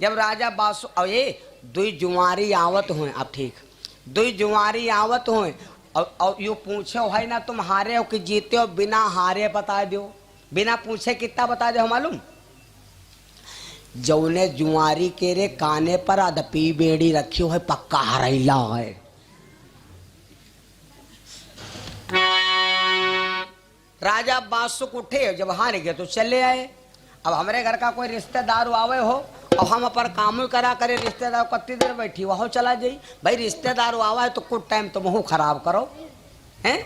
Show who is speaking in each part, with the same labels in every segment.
Speaker 1: जब राजा बासु और ये दुई जुआरी आवत हुए, अब ठीक दुई जुआरी आवत हुए और यू पूछो भाई ना तुम हारे हो कि जीते हो, बिना हारे बता दो, बिना पूछे कितना बता दो मालूम। जौने जुआरी के रे काने पर अदपी बेड़ी रखी है पक्का हरैला है। राजा बासुक उठे, जब हार गए तो चले आए। अब हमारे घर का कोई रिश्तेदार आवे हो और हम अपन काम करा करे, रिश्तेदार कत्ती देर बैठी वहाँ चला जाई। भाई रिश्तेदार आवा है तो कुछ टाइम तुम तो खराब करो हैं।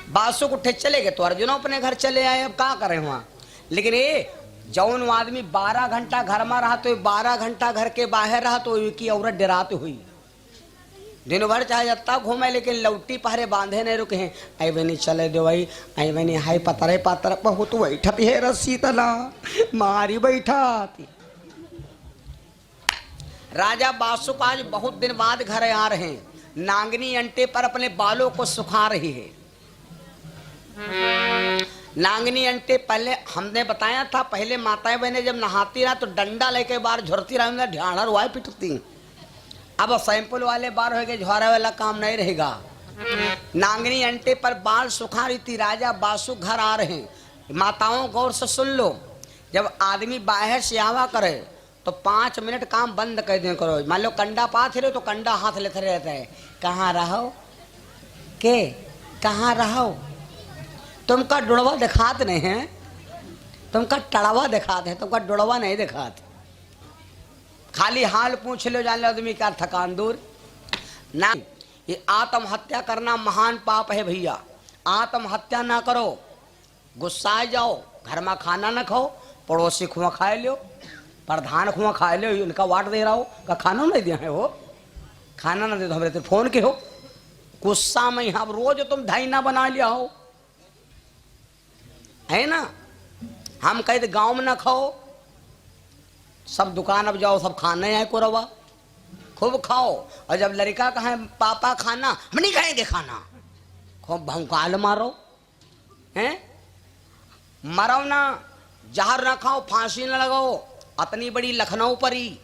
Speaker 1: बासुक उठे चले गए तो अर्जुन अपने घर चले आए। अब क्या करें वहाँ, लेकिन ये जौन आदमी 12 घंटा घर में रहा तो 12 घंटा घर के बाहर रहा तो की औरत डराती हुई। दिन भर चाहे जत्ता घूमे लेकिन लौटी पहरे बांधे नहीं रुके हैं। आई बनी चले दो भाई, आई बनी हाई पतरे पातर बहुत बैठत है रस्सी तला मारी बैठा। राजा बासुक आज बहुत दिन बाद घर आ रहे हैं। नांगनी अंटे पर अपने बालों को सुखा रही है। नांगनी अंटे पहले हमने बताया था, पहले माताएं बहने जब नहाती रहा तो डंडा लेके बाहर झुरती रहा, ढाड़ा रुआ पिटती। अब सैंपल वाले बार हो गए, झुआरा वाला काम नहीं रहेगा। नांगनी अंटे पर बाल सुखा रही थी। राजा बासुक घर आ रहे हैं। माताओं गौर से सुन लो, जब आदमी बाहर से आवा करे तो 5 मिनट काम बंद कर दे करो। मान लो कंडा पाथ रहे तो कंडा हाथ लेते रहता है, कहाँ रहो के कहाँ रहो, तुमका डुड़वा दिखात नहीं है, तुमका टड़वा दिखाते है, तुमका डुड़वा नहीं दिखाते। खाली हाल पूछ लो, जान लो आदमी का थकान दूर ना। ये आत्महत्या करना महान पाप है भैया। आत्महत्या ना करो, गुस्सा जाओ, घर में खाना ना खाओ, पड़ोसी खुआ खा लो, प्रधान खुआ खा लो, उनका वाट दे रहा हो का खाना नहीं दिया है, वो खाना ना दे तो हमारे फोन के हो गुस्सा में। यहाँ रोज तुम धाइना बना लिया हो है ना। हम कहते गांव में ना खाओ, सब दुकान अब जाओ, सब खाने आए को रवा खूब खाओ। और जब लड़का कहे पापा खाना, हम नहीं खाएंगे खाना, खूब भौकाल मारो हैं। मरो ना, जहर ना खाओ, फांसी ना लगाओ, अपनी बड़ी लखनऊ पर ही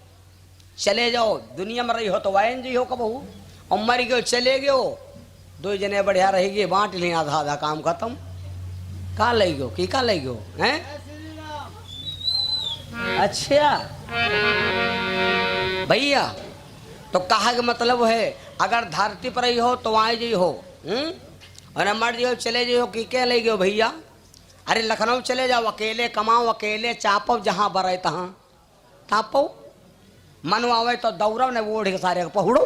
Speaker 1: चले जाओ। दुनिया में रही हो तो वायन जी हो कबहू, और मर गए चले गए, 2 जने बढ़िया रहेगी, बांट लें आधा आधा काम खत्म। का ले गयो की का ले गयो हैं। अच्छा भैया, तो कहा का मतलब है अगर धरती पर ही हो तो आए जी हो, और मर जी हो चले जी हो कि क्या ले गयो भैया। अरे लखनऊ चले जाओ, अकेले कमाओ, अकेले चापो, जहां बरे तहां तापो। मन आवे तो दौड़ो ने ओढ़ के सारे पहुड़ो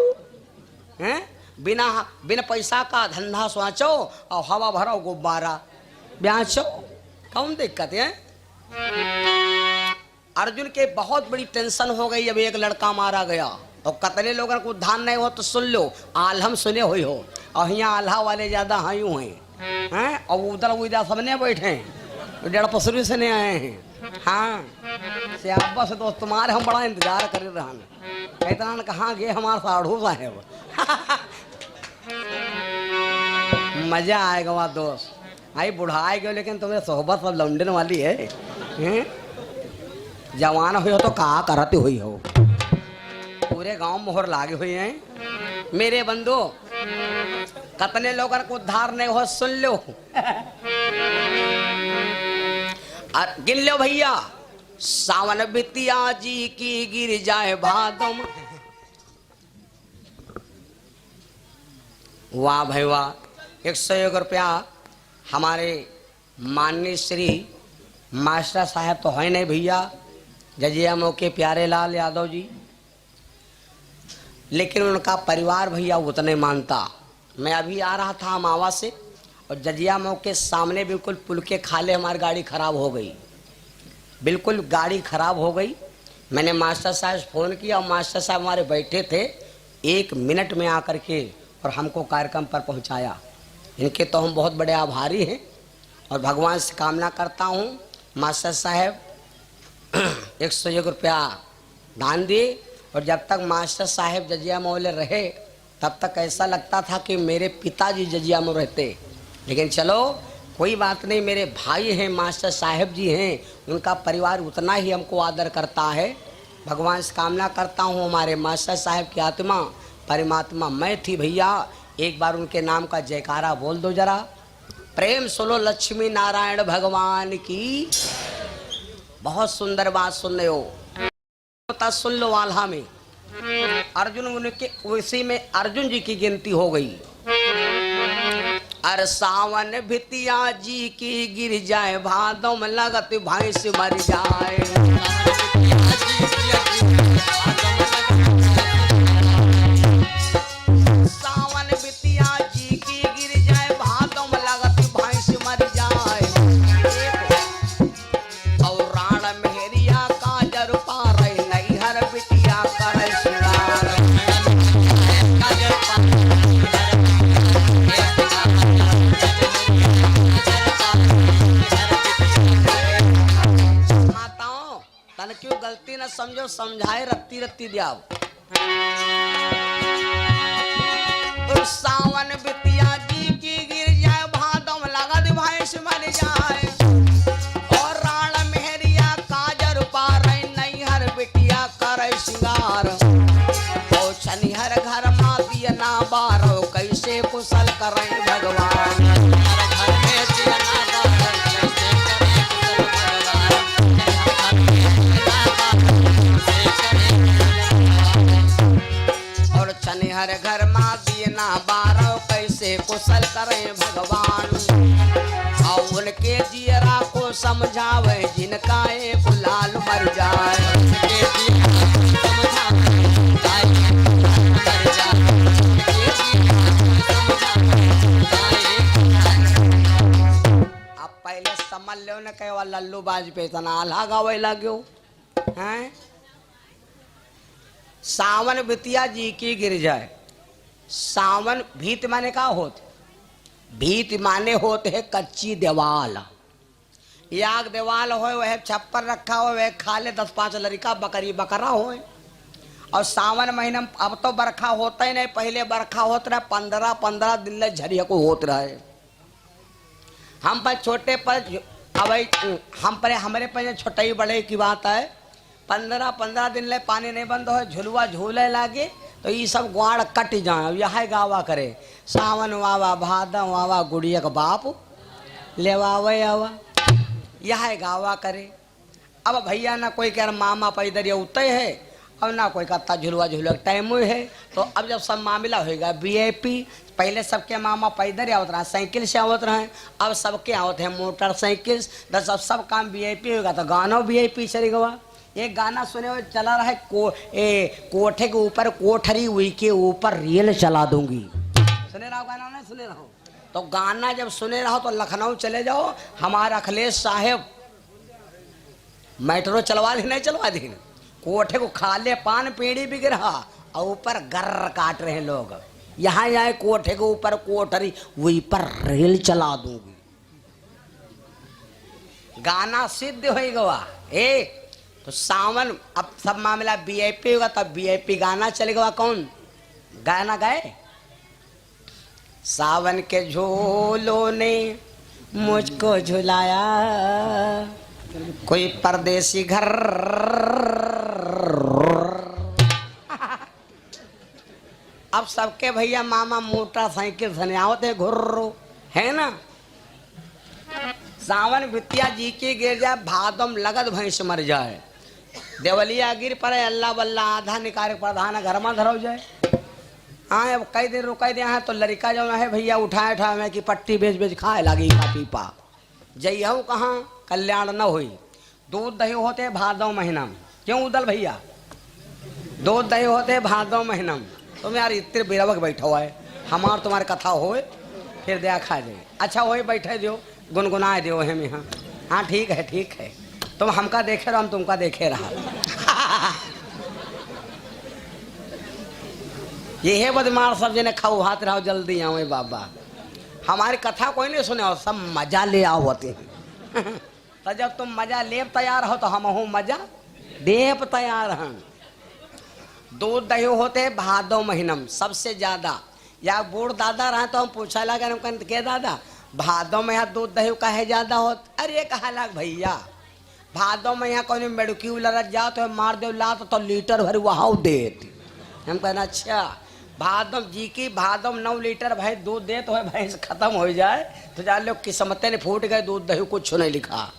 Speaker 1: हैं। बिना पैसा का धंधा सोचो और हवा भरो गुब्बारा ब्याचो, कौन दिक्कत है। अर्जुन के बहुत बड़ी टेंशन हो गई जब एक लड़का मारा गया। और कितने लोगों को उद्धार नहीं हो तो सुन लो, आलम सुने हुई हो, और यहाँ आल्हा वाले ज्यादा हायू हैं, और उधर सबने बैठे हैं, 1.5 पसरी से नहीं आए हैं। हाँ सियाबा से दोस्त तुम्हारे हम बड़ा इंतजार कर रहे, इतना कहाँ गए हमारे साढ़ू साहेब। मजा आएगा वहाँ दोस्त, आई बुढ़ाए गए लेकिन तुम्हें सोहबत सब लौंडन वाली है। जवान हुई हो तो कहा करती हुई हो, पूरे गांव मोहर लागे हुए हैं। मेरे बंधु कितने लोगों को उद्धार नहीं हो सुन लो, गिन लो भैया। सावन बितिया जी की गिर जाए भादम, वाह भाई वाह। 101 रुपया हमारे माननीय श्री मास्टर साहब तो है नहीं भैया, जजिया मौके प्यारे लाल यादव जी, लेकिन उनका परिवार भैया उतने मानता। मैं अभी आ रहा था मावा से, और जजिया मऊ के सामने बिल्कुल पुल के खाले हमारी गाड़ी खराब हो गई, बिल्कुल गाड़ी खराब हो गई। मैंने मास्टर साहब से फ़ोन किया और मास्टर साहब हमारे बैठे थे, 1 मिनट में आकर के और हमको कार्यक्रम पर पहुंचाया। इनके तो हम बहुत बड़े आभारी हैं, और भगवान से कामना करता हूं मास्टर साहब 101 रुपया दान दिए। और जब तक मास्टर साहब जजिया मऊ रहे तब तक ऐसा लगता था कि मेरे पिताजी जजिया मऊ रहते, लेकिन चलो कोई बात नहीं, मेरे भाई हैं, मास्टर साहब जी हैं, उनका परिवार उतना ही हमको आदर करता है। भगवान से कामना करता हूँ हमारे मास्टर साहब की आत्मा परमात्मा मैं थी भैया, एक बार उनके नाम का जयकारा बोल दो जरा, प्रेम सुनो लक्ष्मी नारायण भगवान की। बहुत सुंदर बात सुन रहे हो, सुन लो। वाल्हा में अर्जुन उनके उसी में अर्जुन जी की गिनती हो गई। अर सावन भितिया जी की गिर जाए, भादों में लगत भैंस मर जाए। सावन भितिया जी की गिर जाए, भादों में लगत भैंस मर जाए। और राण मेहरिया का जर पार नैहर बिटिया कर श्रृंगार। क्यों गलती न समझो, समझाए रत्ती रत्ती दियाव। सावन बिटिया जी की गिर जाए, भादों में लगत भैंस मर जाए। और राण मेहरिया काजर पार नैहर बिटिया कर श्रृंगार। और शनिहर घर मा दिया ना बारो, कैसे कुशल करें भगवान। हर घर माँ दिए ना बारो, कैसे कुशल करें भगवान। और उनके जियरा को समझावे, जिनका एक लाल मर जाए। अब पहले समझ लो न कहे लल्लू बाज पे इतना आल्हा गावे लाग्यो हैं। सावन बितिया जी की गिर जाए। सावन भीत माने का होते, भीत माने होते है कच्ची दीवाल। याग दीवाल हो वह छप्पर रखा हो, वह खाले 10-5 लड़का बकरी बकरा हो। और सावन महीना अब तो बरखा होता ही नहीं, पहले बरखा होता रहा 15-15 दिन ले झरिया को होत रहे। हम पर छोटे पर अब हम पर हमारे पर छोटे बड़े की बात है, 15-15 दिन ले पानी नहीं बंद हो, झुलवा झूले लागे तो ये सब ग्वाड़ कट जाए। यह गावा करे सावन वावा भादम वावा गुड़िया का बाप लेवावे आवा, यह गावा करे। अब भैया ना कोई कह मामा पैदर उतय है, अब ना कोई कहता झुलवा झूले टाइम है। तो अब जब सब मामला होगा वीआईपी, पहले सबके मामा पैदल आवत रहा, साइकिल से आवत रहे, अब सबके आवत है मोटरसाइकिल। जब सब काम वीआईपी होगा तो गाना वीआईपी चलेगा। एक गाना सुने हुए चला रहा है कोठे के ऊपर कोठरी हुई के ऊपर रेल चला दूंगी। सुने रहो गाना, नहीं सुने रहो तो गाना जब सुने रहो तो लखनऊ चले जाओ, हमारा अखिलेश साहेब मेट्रो चलवा दी, नहीं चलवा दी। कोठे को खाले पान पेड़ी बिक रहा और ऊपर गर्र काट रहे लोग। यहाँ जाए कोठे के ऊपर कोठरी वही पर रेल चला दूंगी। गाना सिद्ध हो गवा। तो सावन अब सब मामला वीआईपी होगा, तब वीआईपी गाना चलेगा। कौन गाना गाए? सावन के झोलों ने मुझको झुलाया, कोई परदेसी घर। अब सबके भैया मामा मोटरसाइकिल से आवते है घुर्रो, है ना। सावन बितिया जी की गिर जाए, भादम लगत भैंस मर जाए। देवलिया गिर पड़े, अल्लाह बल्ला आधा निकारे प्रधान घर में धरो जाए। हाँ अब कई दिन रुका दे हैं तो लड़का जो है भैया उठाए उठाए कि पट्टी बेच बेच खाए लगी का पीपा। जइहू कहाँ कल्याण न हुई। दूध दही होते भादों महीना में, क्यों उदल भैया? दूध दही होते भादों महीना में। तुम यार इतने बिरवक बैठा हुआ है, हमार तुम्हारी कथा होए फिर दया खा जाए। अच्छा वही बैठे दो गुनगुनाए दो है में। हाँ हाँ ठीक है ठीक है, तुम हमका देखे रहो हम तुमका देखे रहा। ये है बदमाश सब जने खाओ हाथ रहो जल्दी आओ बाबा। हमारी कथा कोई नहीं सुने हो, सब मजा ले आओ होते हैं। तो जब तुम मजा ले तैयार हो तो हम हो मजा देव तैयार हैं। दूध दही होते भादो महीनम सबसे ज्यादा। या बूढ़ दादा रहे तो हम पूछा लगा के दादा भादो में यहाँ दूध दही का है ज्यादा होता? अरे कहा लाग भैया भादों में यहाँ कोई मेडुकी लड़त जा तो मार दो लात तो लीटर भर वहाँ देती। हम कहना अच्छा भादों जी की भादों 9 लीटर भाई दूध दे तो है भैंस खत्म हो जाए तो जान लो किस्मतें ने फूट गए दूध दही कुछ नहीं लिखा।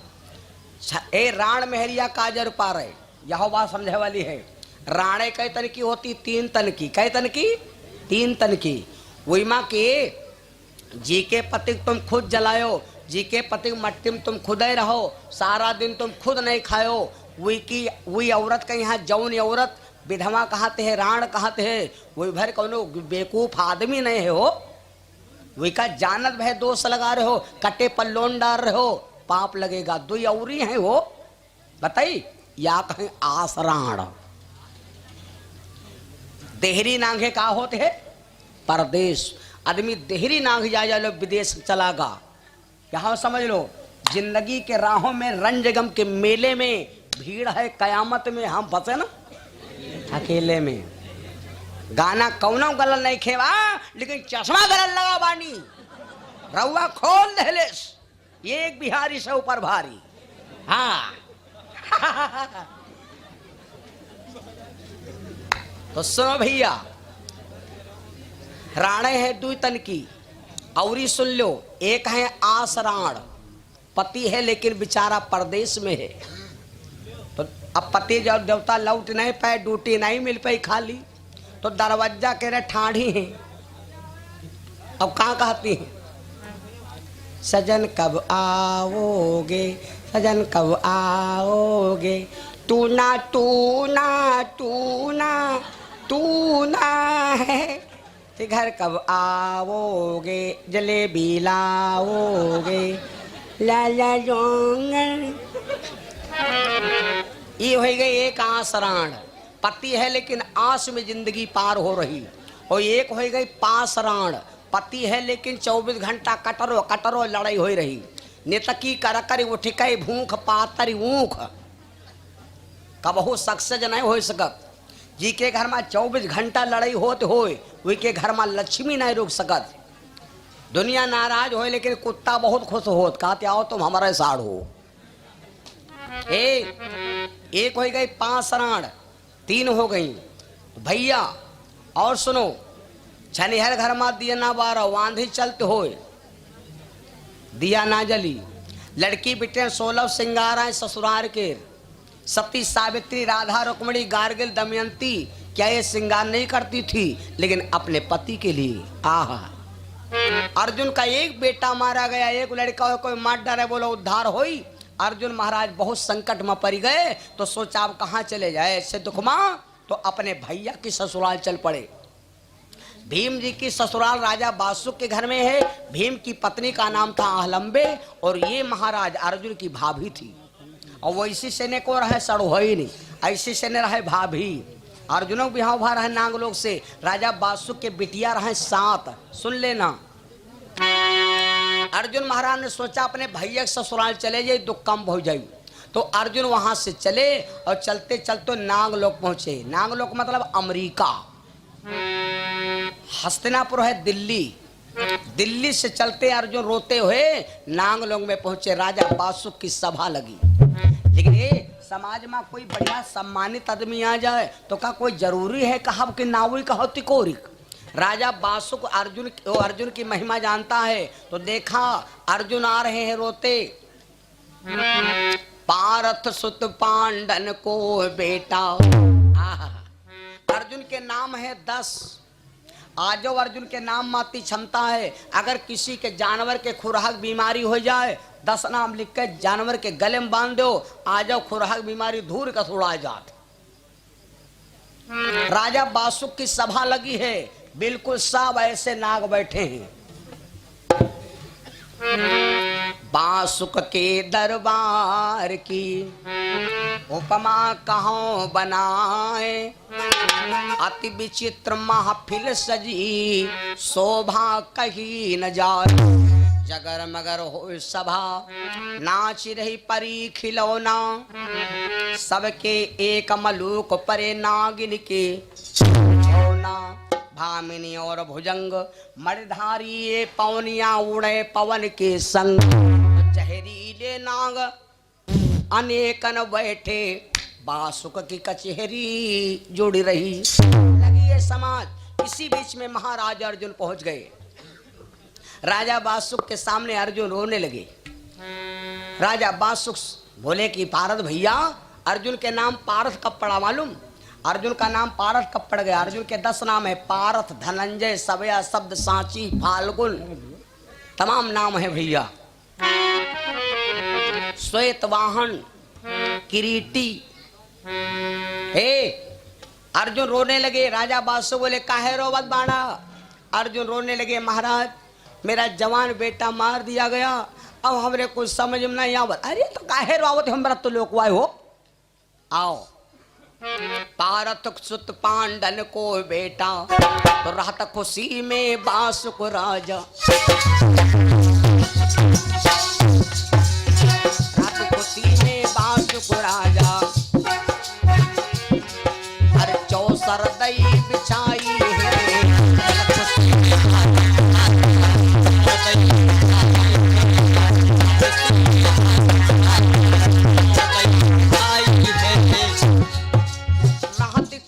Speaker 1: ए राण मेहरिया काजर पा रहे यह बात समझे वाली है। राणे कई तन की होती 3 तन की, कई तन की 3 तन की। वही माँ के जी के पति तुम खुद जलायो, जी के पति मट्टी में तुम खुद ही रहो, सारा दिन तुम खुद नहीं खाओ। वही औरत का यहाँ जौन औरत विधवा कहते हैं, राण कहते हैं, वही भर कौनो बेवकूफ आदमी नहीं है हो। वही का जानत भय दोष लगा रहे हो, कटे पर लोन डाल रहे हो, पाप लगेगा। 2 औरी हैं वो बताई या कहें आसराण। देहरी नांगे का होते है परदेश। आदमी देहरी नांग जा लो विदेश चलागा। यहाँ समझ लो जिंदगी के राहों में रंजगम के मेले में भीड़ है, कयामत में हम फंसे ना अकेले में। गाना कौनो गलत नहीं खेवा लेकिन चश्मा गलत लगा बानी रउआ खोल दहलेस एक बिहारी से ऊपर भारी। हाँ तो सुनो भैया, राणे है 2 तन की औरी सुन लो। एक है आसराण, पति है लेकिन बेचारा परदेश में है। तो अब पति जब देवता लौट नहीं पाए, ड्यूटी नहीं मिल पाई खाली, तो दरवाजा कह रहे ठाढ़ी है। अब कहाँ कहती है सजन कब आओगे, सजन कब आओगे, तू ना तू ना तू ना तू ना है, घर कब आओगे, जलेबी लाओगे, लाला जोंगर। ये हो गई एक आसराण, पति है लेकिन आस में जिंदगी पार हो रही। और एक हो गई पासराण, पति है लेकिन 24 घंटा कटरो कटरो लड़ाई हो रही। नेतकी कर उठ के भूख पातरी ऊख कबहू सक्सेस नहीं हो सकत। जी के घर में 24 घंटा लड़ाई होते होए वही के घर में लक्ष्मी नहीं रुक सकत। दुनिया नाराज हो लेकिन कुत्ता बहुत खुश होत, कहते आओ तुम हमारे साथ हो। एक हो गई पासराण, 3 हो गई भैया। और सुनो छनिहर घर में दिया ना बारह वांधी चलते होए दिया ना जली। लड़की बेटे 16 सिंगार है ससुराल के, सती सावित्री राधा रुक्मणी गार्गिल दमयंती क्या ये श्रृंगार नहीं करती थी लेकिन अपने पति के लिए। आहा अर्जुन का एक बेटा मारा गया, एक लड़का हो कोई मार डरे बोलो उद्धार होई। अर्जुन महाराज बहुत संकट में पड़ गए तो सोचा अब कहाँ चले जाए ऐसे दुख मां, तो अपने भैया की ससुराल चल पड़े। भीम जी की ससुराल राजा बासुक के घर में है। भीम की पत्नी का नाम था आहलंबे और ये महाराज अर्जुन की भाभी थी। और वो इसी से ने को रहे सड़ो ही नहीं, ऐसी से ने रहे भाभी। अर्जुनों भी हाँ रहे नांग लोग से। राजा बासुक के बिटिया रहे 7। सुन लेना, अर्जुन महाराज ने सोचा अपने भैया के ससुराल चले जाए दुख कम हो जाए। तो अर्जुन वहां से चले और चलते चलते नागलोक पहुंचे। नागलोक मतलब अमेरिका, हस्तिनापुर है दिल्ली। दिल्ली से चलते अर्जुन रोते हुए नागलोक में पहुंचे। राजा बासुक की सभा लगी। लेकिन ये समाज में कोई बढ़िया सम्मानित आदमी आ जाए तो क्या कोई जरूरी है कहा कि नावी कहो तिकोरिक। राजा बासुक अर्जुन की महिमा जानता है तो देखा अर्जुन आ रहे हैं रोते। पारथ सुत पांडन को बेटा, अर्जुन के नाम है 10। आजो अर्जुन के नाम माती क्षमता है। अगर किसी के जानवर के खुराक बीमारी हो जाए 10 नाम लिख के जानवर के गले में बांध दो, आ जाओ खुराक बीमारी धूर का उड़ा जात। राजा बासुक की सभा लगी है, बिल्कुल सब ऐसे नाग बैठे हैं। बासुक के दरबार की उपमा कहाँ बनाए, अति विचित्र महफिल सजी शोभा कहीं न जाए। जगर मगर हो सभा नाच रही परी खिलौना, सबके एक मलूक परे नागिन के होना। भामिनी और भुजंग मणिधारी ये पवनिया उड़े पवन के संग, जहरीले नाग अनेकन बैठे बासुक की कचहरी जुड़ी रही। लगी ये समाज। इसी बीच में महाराज अर्जुन पहुंच गए। राजा बासुक के सामने अर्जुन रोने लगे। राजा बासुक बोले कि पारद भैया, अर्जुन के नाम पारथ कब पड़ा मालूम? अर्जुन का नाम पारथ कब पड़ गया? अर्जुन के 10 नाम है, पारथ, धनंजय, सवया, शब्द, सांची, फाल्गुन, तमाम नाम है भैया। श्वेत वाहन, किरीटी। हे अर्जुन रोने लगे। राजा बासुक बोले काहे रोवत बाड़ा? अर्जुन रोने लगे, महाराज मेरा जवान बेटा मार दिया गया, अब हमरे कुछ समझ में नहीं आवत। अरे तो काहे रोवत हमरा तो लोकवाय हो। आओ पारत सुत पांडन को बेटा, तो रहत खुशी में बासुक राजा। रहत खुशी में बासुक राजा, अरे चौसर दई बिछाई है।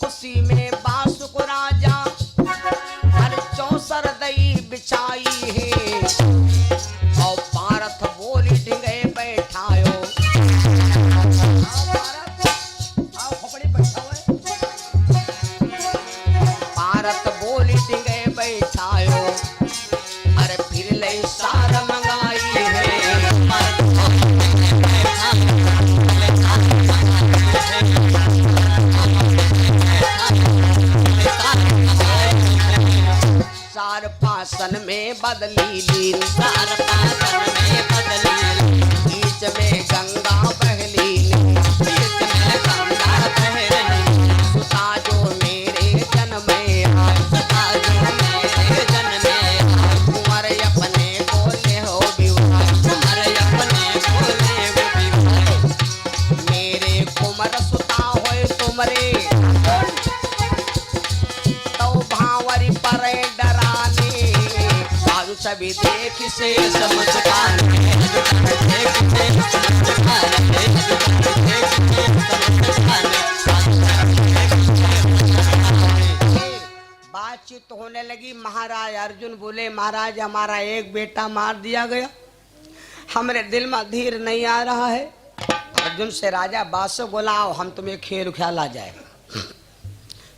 Speaker 1: खुशी में बासुक राजा, अरे चौसर दई बिछाई है। और पारथ बोली ढिंगे बैठायो। पारथ बोली ढिंगे बैठायो, अरे फिर ले सार मंगाई है। सार पासन में बदली लील, सार पासन में बदली लील, बीच में गंगा बहली लील, बीच में गंगा बहली। सुता जो मेरे जन्म में आए, सुता जो मेरे जन्म में आए, कुंवर अपने बोले हो विवाह, कुंवर अपने बोले हो विवाह। मेरे कुंवर सुता होए तुमरे, तो भावरी पर डराने। बाजू सभी देख से समझदाने, बातचीत होने लगी। महाराज अर्जुन बोले महाराज हमारा एक बेटा मार दिया गया, हमरे दिल में धीर नहीं आ रहा है। अर्जुन से राजा बासुक बोला हम तुम्हें खेल खेला जाए।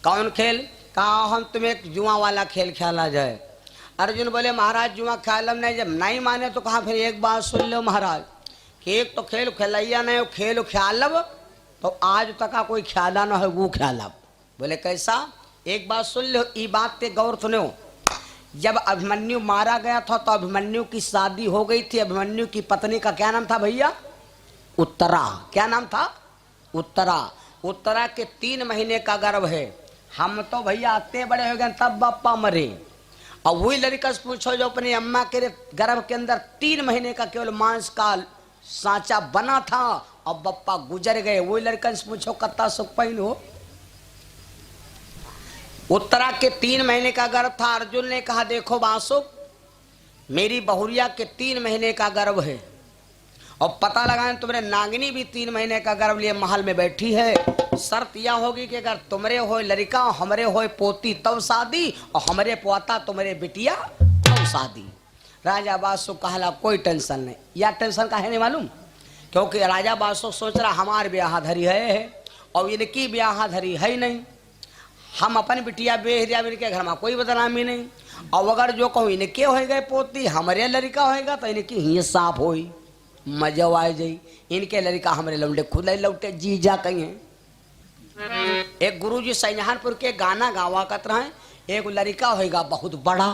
Speaker 1: कौन खेल? कहा हम तुम्हें एक जुआ वाला खेल खेला जाए। अर्जुन बोले महाराज जुआ खेलम नहीं। जब नहीं माने तो कहा फिर एक बात सुन लो महाराज कि एक तो खेल खेलैया नहीं, खेल ख्यालब तो आज तक का कोई ख्याला न है वो ख्यालब। बोले कैसा? एक बात सुन लो, ई बात पे गौर सुनो। जब अभिमन्यु मारा गया था तो अभिमन्यु की शादी हो गई थी। अभिमन्यु की पत्नी का क्या नाम था भैया? उत्तरा। क्या नाम था? उत्तरा। उत्तरा के 3 महीने का गर्भ है। हम तो भैया आते बड़े हो गए तब बापा मरे। और वही लड़का से पूछो जो अपनी अम्मा के गर्भ के अंदर 3 महीने का केवल मांस का सांचा बना था और बप्पा गुजर गए। वही लड़का से पूछो कत्ता सुख पैन हो। उत्तरा के 3 महीने का गर्भ था। अर्जुन ने कहा देखो बासुक मेरी बहुरिया के 3 महीने का गर्भ है और पता लगाए तुम्हारे नागिनी भी 3 महीने का गर्भ लिए महल में बैठी है। शर्त यह होगी कि अगर तुमरे हो लड़का हमरे हो पोती तब शादी और हमरे पोता तुम्हारे बिटिया तब शादी। राजा बासुक कहला कोई टेंशन नहीं। या टेंशन का है नहीं मालूम? क्योंकि राजा बासुक सोच रहा हमार ब्याह धरी है और इनकी ब्याह धरी है नहीं। हम अपन बिटिया बेह दिया, इनके घर में कोई बदनामी नहीं। और अगर जो कहूँ इनके हो गए पोती हमरे लड़का होएगा तो इनकी ही साफ होई मजा आ जाई। इनके लड़का हमरे लौटे खुद लौटे जी जा कहीं। एक गुरुजी सैजहानपुर के गाना गावा करत रहे। एक लड़का होएगा बहुत बड़ा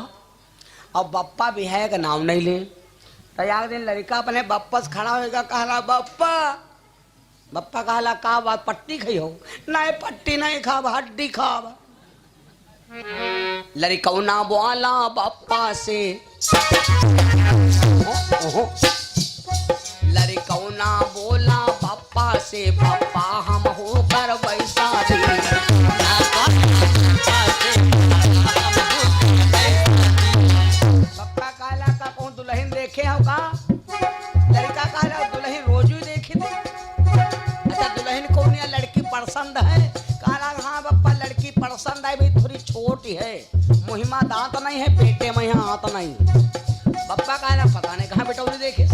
Speaker 1: और बप्पा भी है का नाम नहीं ले। तो एक दिन लड़का अपने बप्पा से खड़ा होएगा कहला बप्पा। बप्पा कहला का बात पट्टी खाई हो? नहीं पट्टी नहीं खाब हड्डी खाब। लड़का ना बोला बप्पा से लड़का ना बोला बप्पा से बप्पा हम होकर वैसा बप्पा कहला का कौन दुल्हन देखे हो का? लड़का कहला दुल्हन रोज ही देखी थी। पसंद आई भाई, थोड़ी छोटी है, मुहिमा दांत नहीं है, पेटे में यहाँ हाथ नहीं। बप्पा का ना पता नहीं कहाँ बेटा देखे।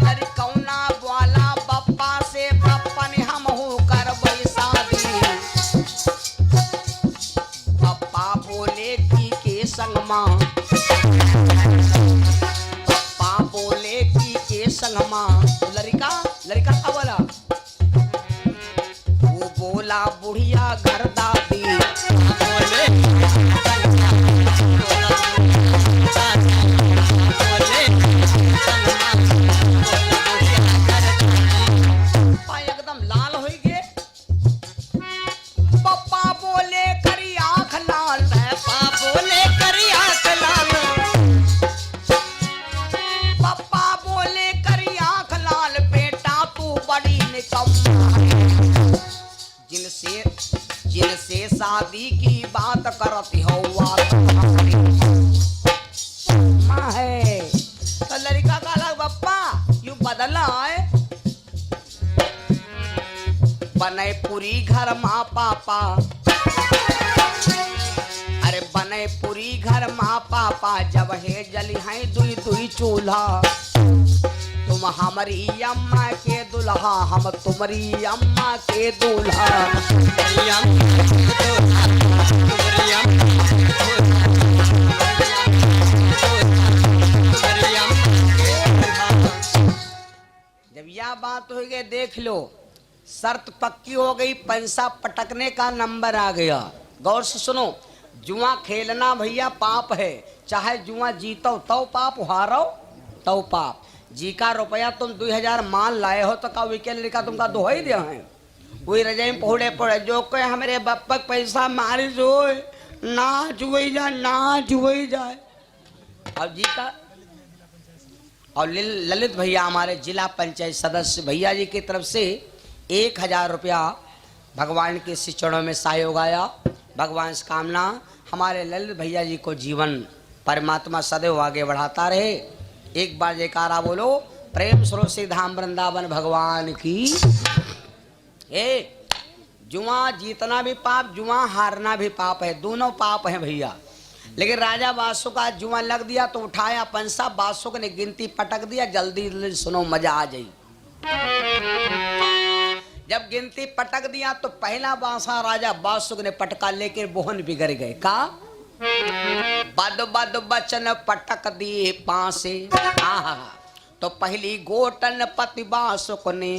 Speaker 1: लड़कौना वाला बप्पा से बप्पा ने हम हो कर शादी। बप्पा बोले की के संग माँ, बप्पा बोले की के संग माँ। लड़का क्या बोला? वो बोला बुढ़िया घर दादी। बोले एकदम लाल हो गए। पप्पा बोले करी आंख लाल, पप्पा बोले करी आंख लाल, पप्पा बोले करी आंख लाल, बेटा तू बड़ी निकम्मा। जिनसे शादी की बात करती हो माँ है। तो लड़का का अलग बप्पा यू बदला है। बने पूरी घर माँ पापा, अरे बने पूरी घर माँ पापा, जब है जली है दुई दुई चूल्हा। तुम हमारी अम्मा के दुल्हा, हम तुम्हारी अम्मा के दूल्हा। जब यह बात हो गई देख लो, शर्त पक्की हो गई, पैसा पटकने का नंबर आ गया। गौर से सुनो, जुआ खेलना भैया पाप है, चाहे जुआ जीतो तो पाप, हारो तो पाप। जी का रुपया तुम 2000 मान लाए हो तो का विकेल लिखा तुमका दो ही दिया है। वही रजाई पहुड़े पड़े जो कोई हमारे बप्पक पैसा मारी जो ना जुई जाए, ना जुई जाए। और जी का और ललित भैया हमारे जिला पंचायत सदस्य भैया जी की तरफ से 1000 रुपया भगवान के श्री चरणों में सहयोग आया। भगवान से कामना हमारे ललित भैया जी को जीवन परमात्मा सदैव आगे बढ़ाता रहे। एक बार जयकारा बोलो, प्रेम सरोसी धाम वृंदावन भगवान की। जुआ जीतना भी पाप, जुआ हारना भी पाप है, दोनों पाप हैं भैया। लेकिन राजा बादशाह का जुआ लग दिया तो उठाया पंसा, बादशाह ने गिनती पटक दिया। जल्दी जल्दी सुनो, मजा आ जाई। जब गिनती पटक दिया तो पहला बांसा राजा बादशाह ने पटका, लेकिन बोहन बिगड़ गए। का बद बद बचन पटक दिए पासे। तो पहली गोटन पति बादशाह ने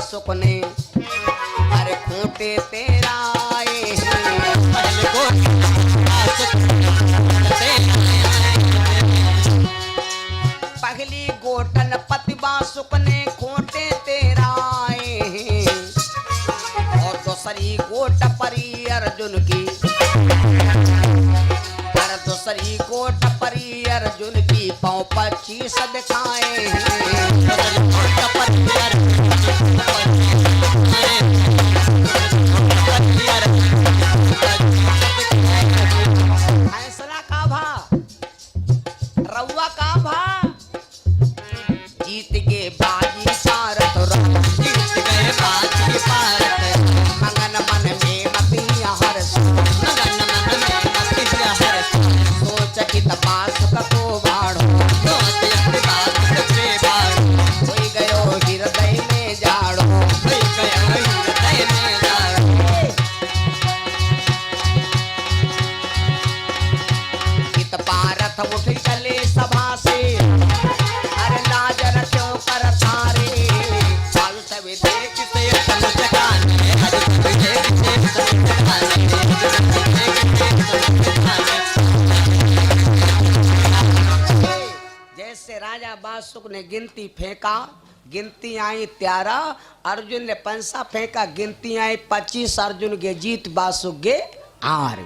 Speaker 1: सुकने अरे खूंटे तेरा आए पहली गोटन पतिबा सुकने खूंटे तेरा आए, और दूसरी गोट परी अर्जुन की, और दूसरी गोट परी अर्जुन की पाँव 25 दिखाए। फैसला का भा, रउआ का भा, जीत के बाजी पारत, जीत गए बाजी पारत, मगन मन में मतिया हर्ष, मगन मन में मतिया हर्ष, सोच की तपास को बाढ़ो, सोच की तपास के बाढ़ो, होई गयो हृदय में जाड़ो, होई गयो हृदय में जाड़ो। इत पारथ उठ चले सभा से, अरे लाज रखो कर थारे, फल सब देख से समझ जैसे राजा बादशाह ने गिनती फेंका, गिनती आई 13, अर्जुन ने पंसा फेंका, गिनती आई 25, अर्जुन के जीत बादशाह के हार।